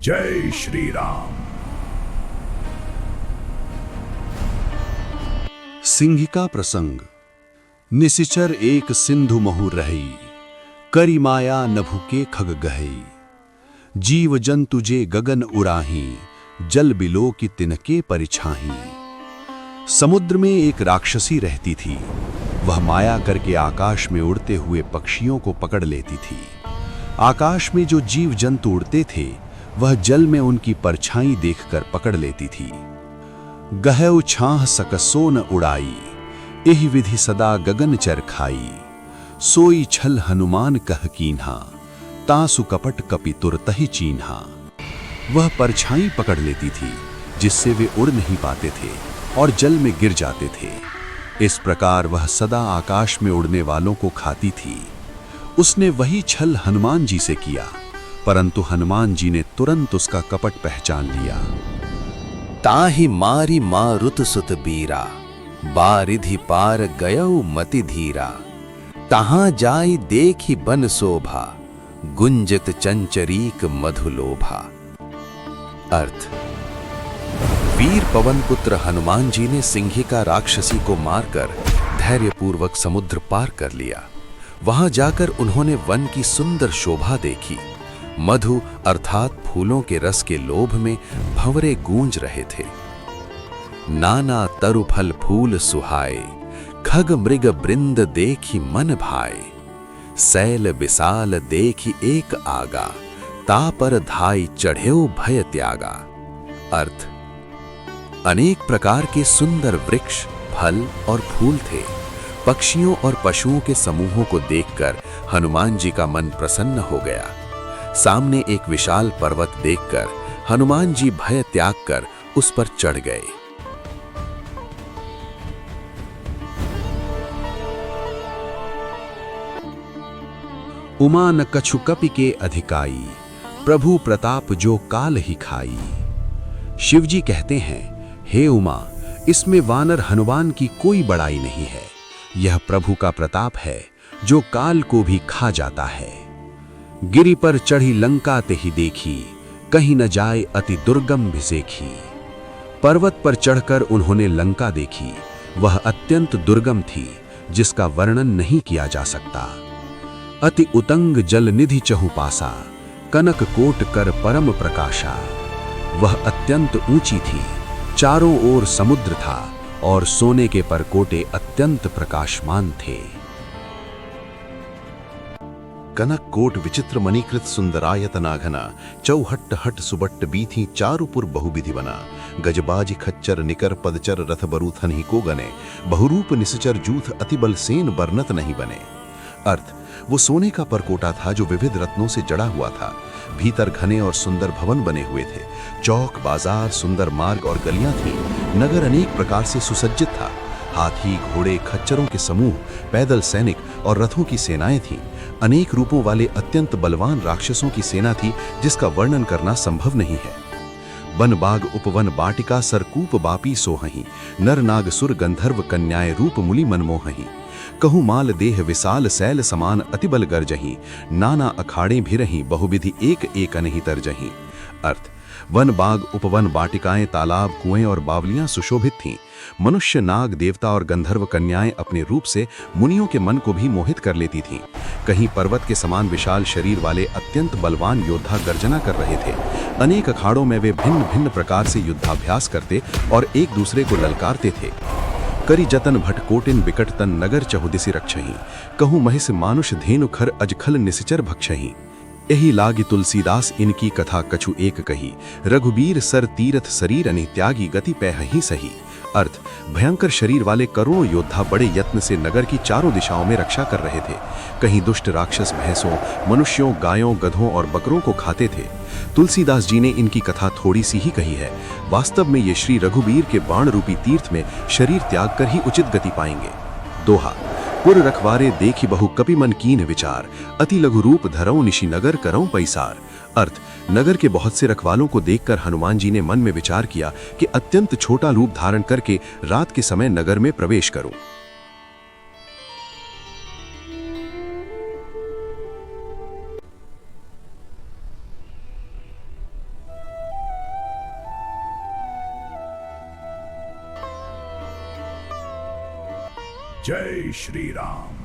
जय श्री राम। सिंह का प्रसंग। निसिचर एक सिंधु महु रही, करी माया नभु के खग गहई। जीव जंतु जे गगन उराही, जल बिलो की तिनके परिछाही। समुद्र में एक राक्षसी रहती थी। वह माया करके आकाश में उड़ते हुए पक्षियों को पकड़ लेती थी। आकाश में जो जीव जंतु उड़ते थे, वह जल में उनकी परछाई देखकर पकड़ लेती थी। गहउ छाह सकसो न उड़ाई, एहि विधि सदा गगन चर खाई। सोई छल हनुमान कह कीन्हा, तासु कपट कपि तुरतहि चीन्हा। वह परछाई पकड़ लेती थी, जिससे वे उड़ नहीं पाते थे और जल में गिर जाते थे। इस प्रकार वह सदा आकाश में उड़ने वालों को खाती थी। उसने वही छल हनुमान जी से किया, परंतु हनुमान जी ने तुरंत उसका कपट पहचान लिया। ताहि मारी मारुत सुत बीरा, बारिधि पार गयउ मति धीरा। तहां जाई देखी बन शोभा, गुंजत चंचरीक मधुलोभा। अर्थ: वीर पवन पुत्र हनुमान जी ने सिंहिका राक्षसी को मारकर धैर्यपूर्वक समुद्र पार कर लिया। वहां जाकर उन्होंने वन की सुंदर शोभा देखी। मधु अर्थात फूलों के रस के लोभ में भंवरे गूंज रहे थे। नाना तरु फल फूल सुहाए, खग मृग बृंद देखी मन भाए। सैल विशाल देखी एक आगा, तापर धाई चढ़ेउ भय त्यागा। अर्थ: अनेक प्रकार के सुंदर वृक्ष, फल और फूल थे। पक्षियों और पशुओं के समूहों को देखकर हनुमान जी का मन प्रसन्न हो गया। सामने एक विशाल पर्वत देखकर हनुमान जी भय त्याग कर उस पर चढ़ गए। उमा न कछु कपि के अधिकाई, प्रभु प्रताप जो काल ही खाई। शिवजी कहते हैं, हे उमा, इसमें वानर हनुमान की कोई बड़ाई नहीं है। यह प्रभु का प्रताप है, जो काल को भी खा जाता है। गिरि पर चढ़ी लंका ते ही देखी, कहीं न जाए अति दुर्गम भिसेखी। पर्वत पर चढ़कर उन्होंने लंका देखी। वह अत्यंत दुर्गम थी, जिसका वर्णन नहीं किया जा सकता। अति उतंग जल निधि चहु पासा, कनक कोट कर परम प्रकाशा। वह अत्यंत ऊंची थी, चारों ओर समुद्र था और सोने के परकोटे अत्यंत प्रकाशमान थे। कनक कोट विचित्र मणिकृत सुंदरायतनाघना, चौहट्ट हट सुबट्ट बीथी चारुपुर बहुविधि बना। गजबाजी खच्चर निकर पदचर रथ बरूथन ही को गने, बहुरूप निसचर जूथ अतिबल सेन बरनत नहीं बने। अर्थ: वो सोने का परकोटा था जो विविध रत्नों से जड़ा हुआ था। भीतर घने और सुंदर भवन बने हुए थे। चौक, बाजार, सुंदर मार्ग और गलियां थीं। नगर अनेक प्रकार से सुसज्जित था। हाथी, घोड़े, खच्चरों के समूह, पैदल सैनिक और रथों की सेनाएं थीं। अनेक रूपों वाले अत्यंत बलवान राक्षसों की सेना थी, जिसका वर्णन करना संभव नहीं है। वन बाग उपवन बाटिका सरकूप बापी सोहहीं, नर नाग सुर गंधर्व कन्याएं रूप मुनि मनमोहहीं। कहु माल देह विशाल सैल समान अतिबल गर्जहीं, नाना अखाड़े भी रहीं बहुविधि एक एक अनहि तरजहीं। अर्थ: वन बाग उपवन बाटिकाएं, तालाब, कुएं और बावलियां सुशोभित थीं। मनुष्य, नाग, देवता और गंधर्व कन्याएं अपने रूप से मुनियों के मन को भी मोहित कर लेती थीं। कहीं पर्वत के समान विशाल शरीर वाले अत्यंत बलवान योद्धा गर्जना कर रहे थे। अनेक अखाड़ों में वे भिन्न भिन्न प्रकार से युद्धाभ्यास करते और एक दूसरे को ललकारते थे। करी जतन भटकोटिन विकट तन नगर चहुदिसि रक्षहीं, कहूँ महिष मानुष धेनु खर अजखल निसिचर भक्षहीं। एहि लागी तुलसीदास इनकी कथा कछु एक कही, रघुबीर सर तीरथ शरीर अनि त्यागी गति पैहि सही। अर्थ: भयंकर शरीर वाले करोड़ों योद्धा बड़े यत्न से नगर की चारों दिशाओं में रक्षा कर रहे थे। कहीं दुष्ट राक्षस भैंसों, मनुष्यों, गायों, गधों और बकरों को खाते थे। तुलसीदास जी ने इनकी कथा थोड़ी सी ही कही है। वास्तव में ये श्री रघुबीर के बाण रूपी तीर्थ में शरीर त्याग कर ही उचित गति पाएंगे। दोहा: पुर रखवारे देखी बहु कपि मन कीन विचार, अति लघु रूप धरऊ निशि नगर करऊं पैसार। अर्थ: नगर के बहुत से रखवालों को देखकर हनुमान जी ने मन में विचार किया कि अत्यंत छोटा रूप धारण करके रात के समय नगर में प्रवेश करूं। जय श्री राम।